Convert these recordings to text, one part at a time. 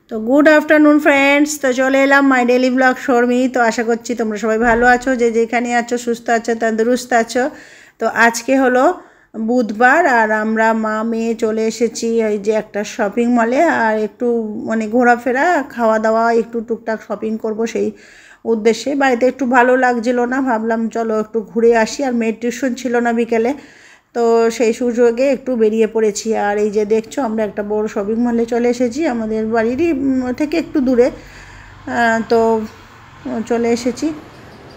তো good afternoon friends, তো চলে এলাম মাই ডেলি ব্লগ শর্মি। তো আশা করছি তোমরা সবাই ভালো আছো, যে যেখানে আছো সুস্থ আছো তন্দুরুস্ত আছো। তো আজকে হলো বুধবার আর আমরা মা মেয়ে চলে এসেছি ওই যে একটা শপিং মলে, আর একটু মানে ঘোরাফেরা খাওয়া দাওয়া একটু টুকটাক শপিং করব সেই উদ্দেশ্যে। বাড়িতে একটু ভালো লাগছিল না, ভাবলাম চলো একটু ঘুরে আসি, আর মেয়ের টিউশন ছিল না বিকেলে, তো সেই সুযোগে একটু বেরিয়ে পড়েছি। আর এই যে দেখছো আমরা একটা বড় শপিং মলে চলে এসেছি, আমাদের বাড়িরই থেকে একটু দূরে। তো চলে এসেছি।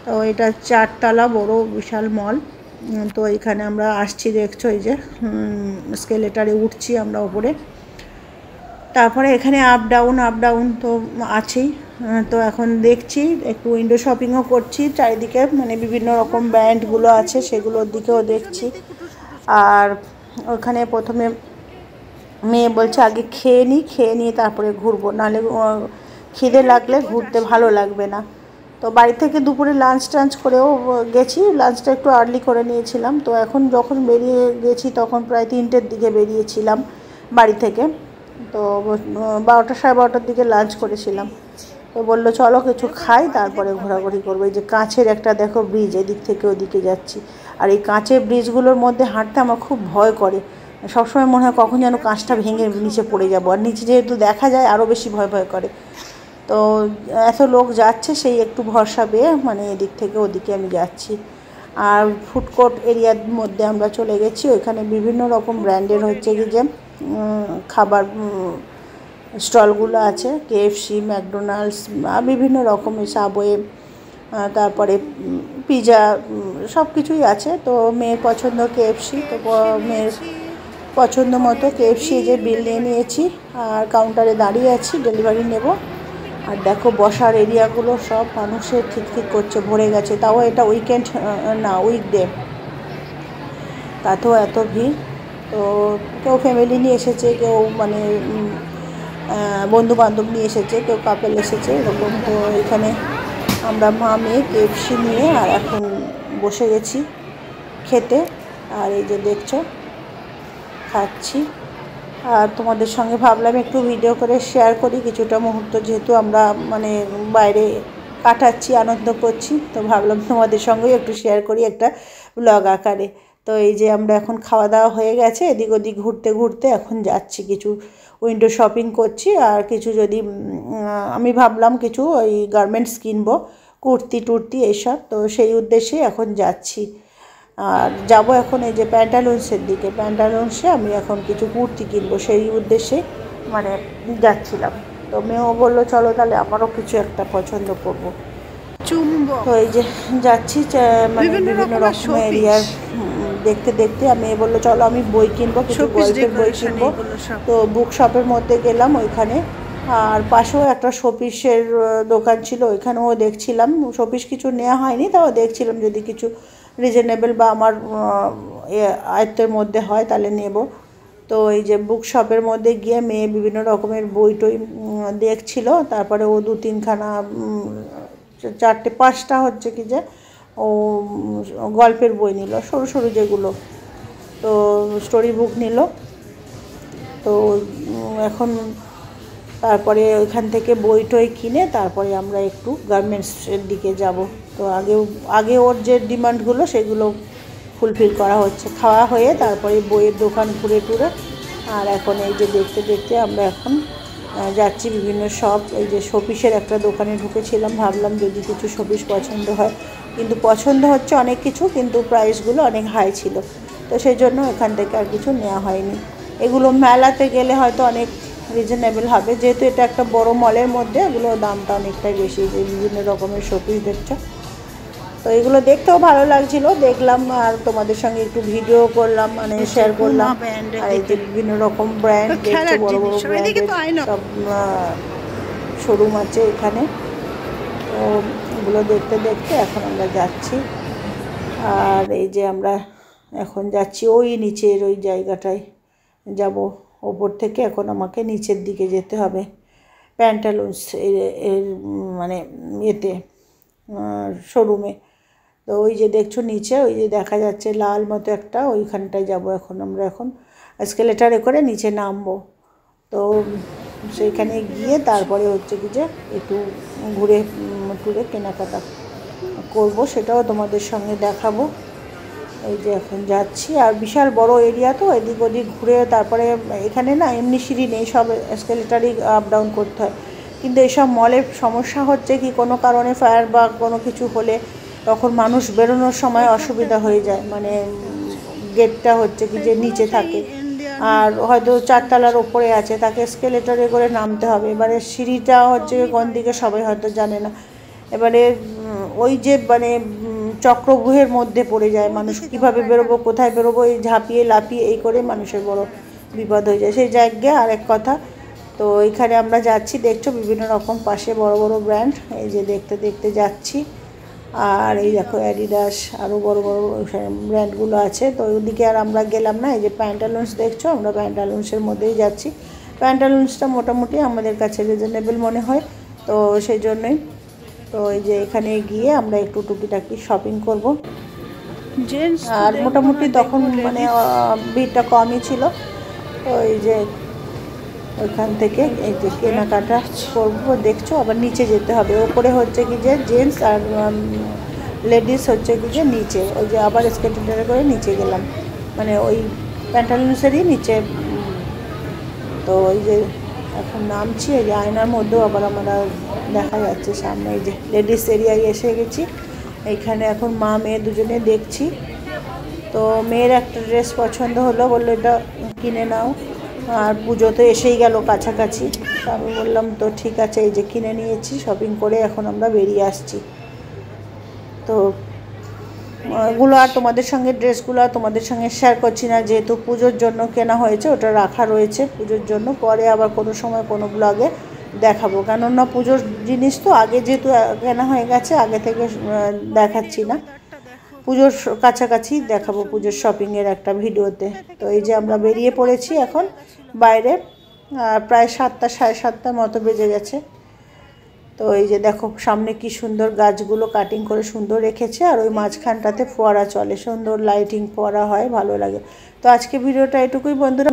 তো এটা 4 তলা বড় বিশাল মল। তো এখানে আমরা আসছি, দেখছো এই যে স্কেলেটারে উঠছি আমরা ওপরে। তারপরে এখানে আপ ডাউন তো আছেই। তো এখন দেখছি একটু উইন্ডো শপিংও করছি চারিদিকে, মানে বিভিন্ন রকম ব্র্যান্ডগুলো আছে সেগুলোর দিকেও দেখছি। আর ওখানে প্রথমে মেয়ে বলছে আগে খেয়ে নিয়ে তারপরে ঘুরবো, নাহলে খিদে লাগলে ঘুরতে ভালো লাগবে না। তো বাড়ি থেকে দুপুরে লাঞ্চ করেও গেছি, লাঞ্চটা একটু আর্লি করে নিয়েছিলাম। তো এখন যখন বেরিয়ে গেছি তখন প্রায় 3টের দিকে বেরিয়েছিলাম বাড়ি থেকে। তো 12টা সাড়ে 12টার দিকে লাঞ্চ করেছিলাম। তো বললো চলো কিছু খাই তারপরে ঘোরাঘুরি করবো। এই যে কাঁচের একটা দেখো ব্রিজ, এদিক থেকে ওদিকে যাচ্ছি। আর এই কাঁচের ব্রিজগুলোর মধ্যে হাঁটতে আমার খুব ভয় করে, সবসময় মনে হয় কখন যেন কাঁচটা ভেঙে নিচে পড়ে যাবো, আর নিচে যেহেতু দেখা যায় আরও বেশি ভয় করে। তো এত লোক যাচ্ছে সেই একটু ভরসা পেয়ে মানে এদিক থেকে ওদিকে আমি যাচ্ছি। আর ফুডকোর্ট এরিয়ার মধ্যে আমরা চলে গেছি, ওইখানে বিভিন্ন রকম ব্র্যান্ডের হচ্ছে কি যে খাবার স্টলগুলো আছে, KFC, ম্যাকডোনাল্ডস, বিভিন্ন রকমের সাবওয়ে, তারপরে পিজা, সব কিছুই আছে। তো মেয়ের পছন্দ KFC, তো মেয়ের পছন্দ মতো KFC যে বিল নিয়ে নিয়েছি, আর কাউন্টারে দাঁড়িয়ে আছি ডেলিভারি নেব। আর দেখো বসার এরিয়াগুলো সব মানুষের ঠিক করছে, ভরে গেছে। তাও এটা উইকেন্ড না, উইকডে, তাতেও এত ভিড়। তো কেউ ফ্যামিলি নিয়ে এসেছে, কেউ মানে বন্ধু বান্ধব নিয়ে এসেছে, কেউ কাপল এসেছে এরকম। তো এখানে আমরা মা মেয়ে KFC নিয়ে আর এখন বসে গেছি খেতে। আর এই যে দেখছো খাচ্ছি, আর তোমাদের সঙ্গে ভাবলাম একটু ভিডিও করে শেয়ার করি কিছুটা মুহূর্ত, যেহেতু আমরা মানে বাইরে কাটাচ্ছি, আনন্দ করছি। তো ভাবলাম তোমাদের সঙ্গেই একটু শেয়ার করি একটা ব্লগ আকারে। তো এই যে আমরা এখন খাওয়া দাওয়া হয়ে গেছে, এদিক ওদিক ঘুরতে এখন যাচ্ছি, কিছু উইন্ডো শপিং করছি। আর কিছু যদি আমি ভাবলাম কিছু ওই গার্মেন্টস কিনবো, কুর্তি টুর্তি এইসব, তো সেই উদ্দেশ্যে এখন যাচ্ছি। আর যাব এখন এই যে প্যান্টালুন্সের দিকে, প্যান্টালুন্সে আমি এখন কিছু কুর্তি কিনবো সেই উদ্দেশ্যে মানে যাচ্ছিলাম। তো মেয়েও বললো চলো তাহলে আমারও কিছু একটা পছন্দ করবো। তো এই যে যাচ্ছি মানে বিভিন্ন রকম এরিয়ার দেখতে মেয়ে বললো চলো আমি বই কিনবো, কিছু গল্পের বই কিনবো। তো বুক শপের মধ্যে গেলাম ওইখানে, আর পাশেও একটা শোপিসের দোকান ছিল, ওইখানেও দেখছিলাম। শোপিস কিছু নেওয়া হয়নি, তাও দেখছিলাম যদি কিছু রিজনেবল বা আমার আয়ত্তের মধ্যে হয় তাহলে নেব। তো এই যে বুক শপের মধ্যে গিয়ে মেয়ে বিভিন্ন রকমের বই টই দেখছিল, তারপরে ও 2-3খানা 4-5টা হচ্ছে কি যে ও গল্পের বই নিল, সরু যেগুলো, তো স্টোরি বুক নিল। তো এখন তারপরে ওইখান থেকে বই টই কিনে তারপরে আমরা একটু গার্মেন্টসের দিকে যাব। তো আগে ওর যে ডিমান্ডগুলো সেগুলো ফুলফিল করা হচ্ছে, খাওয়া হয়ে তারপরে বইয়ের দোকান ঘুরে টুরে। আর এখন এই যে দেখতে আমরা এখন যাচ্ছি বিভিন্ন শপ। এই যে শোপিসের একটা দোকানে ঢুকেছিলাম, ভাবলাম যদি কিছু শোপিস পছন্দ হয়, কিন্তু পছন্দ হচ্ছে অনেক কিছু, কিন্তু প্রাইসগুলো অনেক হাই ছিল, তো সেই জন্য এখান থেকে আর কিছু নেওয়া হয়নি। এগুলো মেলাতে গেলে হয়তো অনেক রিজনেবল হবে, যেহেতু এটা একটা বড় মলের মধ্যে, এগুলো দামটা অনেকটাই বেশি, যে বিভিন্ন রকমের শোপিস দেখছো। তো এগুলো দেখতেও ভালো লাগছিলো, দেখলাম আর তোমাদের সঙ্গে একটু ভিডিও করলাম, মানে শেয়ার করলাম। আর এই যে বিভিন্ন রকম ব্র্যান্ড দেখছো, বড় ব্র্যান্ডের সব শোরুম আছে এখানে। তো এগুলো দেখতে এখন আমরা যাচ্ছি। আর এই যে আমরা এখন যাচ্ছি ওই নিচের ওই জায়গাটায় যাব, ওপর থেকে এখন আমাকে নিচের দিকে যেতে হবে প্যান্টালুন্স এর মানে এতে শোরুমে। তো ওই যে দেখছো নিচে ওই যে দেখা যাচ্ছে লাল মতো একটা, ওইখানটায় যাব এখন আমরা, এখন এসকেলেটারে করে নিচে নামবো। তো সেইখানে গিয়ে তারপরে হচ্ছে কি যে একটু ঘুরে টুরে কেনাকাটা করব, সেটাও তোমাদের সঙ্গে দেখাবো। এই যে এখন যাচ্ছি, আর বিশাল বড় এরিয়া তো, এদিক ওদিক ঘুরে তারপরে এখানে না এমনি সিঁড়ি নেই, সব এসকেলেটারই আপ ডাউন করতে হয়। কিন্তু এইসব মলের সমস্যা হচ্ছে কি কোনো কারণে ফায়ার বা কোনো কিছু হলে তখন মানুষ বেরোনোর সময় অসুবিধা হয়ে যায়, মানে গেটটা হচ্ছে কি যে নিচে থাকে আর হয়তো 4 তলার ওপরে আছে, তাকে এসকেলেটারে করে নামতে হবে। এবারে সিঁড়িটা হচ্ছে কোন দিকে সবাই হয়তো জানে না, এবারে ওই যে মানে চক্রব্যূহের মধ্যে পড়ে যায় মানুষ, কিভাবে বেরোবো কোথায় বেরোবো, এই ঝাঁপিয়ে লাফিয়ে এই করে মানুষের বড় বিপদ হয়ে যায়। সেই জায়গায় আরেক কথা। তো এখানে আমরা যাচ্ছি, দেখছো বিভিন্ন রকম পাশে বড় বড় ব্র্যান্ড, এই যে দেখতে দেখতে যাচ্ছি। আর এই দেখো অ্যাডিডাস আরও বড় বড় ব্র্যান্ডগুলো আছে। তো ওইদিকে আর আমরা গেলাম না, এই যে প্যান্টালুন্স দেখছো, আমরা প্যান্টালুন্সের মধ্যেই যাচ্ছি। প্যান্টালুন্সটা মোটামুটি আমাদের কাছে রিজনেবল মনে হয়, তো সেই জন্যই। তো এই যে এখানে গিয়ে আমরা একটু টুকিটাকি শপিং করব। আর মোটামুটি তখন মানে ভিড়টা কমই ছিল। তো এই যে ওইখান থেকে এই যে কেনাকাটা করবো, দেখছো আবার নিচে যেতে হবে, ওপরে হচ্ছে কি যে জেন্টস আর লেডিস হচ্ছে কি যে নিচে, ওই যে আবার স্কেটিংটারে করে নিচে গেলাম, মানে ওই প্যান্টালুন্সেরই নিচে। তো ওই যে এখন নামছি, এই যে আয়নার মধ্যেও আবার আমরা দেখা যাচ্ছে সামনে, এই যে লেডিস এরিয়ায় এসে গেছি। এইখানে এখন মা মেয়ে দুজনে দেখছি। তো মেয়ের একটা ড্রেস পছন্দ হলো, বললো এটা কিনে নাও, আর পুজো তো এসেই গেল কাছাকাছি। তো আমি বললাম তো ঠিক আছে, এই যে কিনে নিয়েছি, শপিং করে এখন আমরা বেরিয়ে আসছি। তো ওগুলো আর তোমাদের সঙ্গে ড্রেসগুলো আর তোমাদের সঙ্গে শেয়ার করছি না, যেহেতু পুজোর জন্য কেনা হয়েছে, ওটা রাখা রয়েছে পুজোর জন্য, পরে আবার কোনো সময় কোনো ব্লগে দেখাবো। কেননা পুজোর জিনিস তো আগে যেহেতু কেনা হয়ে গেছে, আগে থেকে দেখাচ্ছি না, পুজোর কাছাকাছি দেখাবো পুজোর শপিংয়ের একটা ভিডিওতে। তো এই যে আমরা বেরিয়ে পড়েছি এখন বাইরে, প্রায় 7টা 7:30 মতো বেজে গেছে। তো এই যে দেখো সামনে কি সুন্দর গাছগুলো কাটিং করে সুন্দর রেখেছে, আর ওই মাঝখানটাতে ফোয়ারা চলে, সুন্দর লাইটিং ফোয়ারা হয়, ভালো লাগে। তো আজকে ভিডিওটা এটুকুই বন্ধুরা।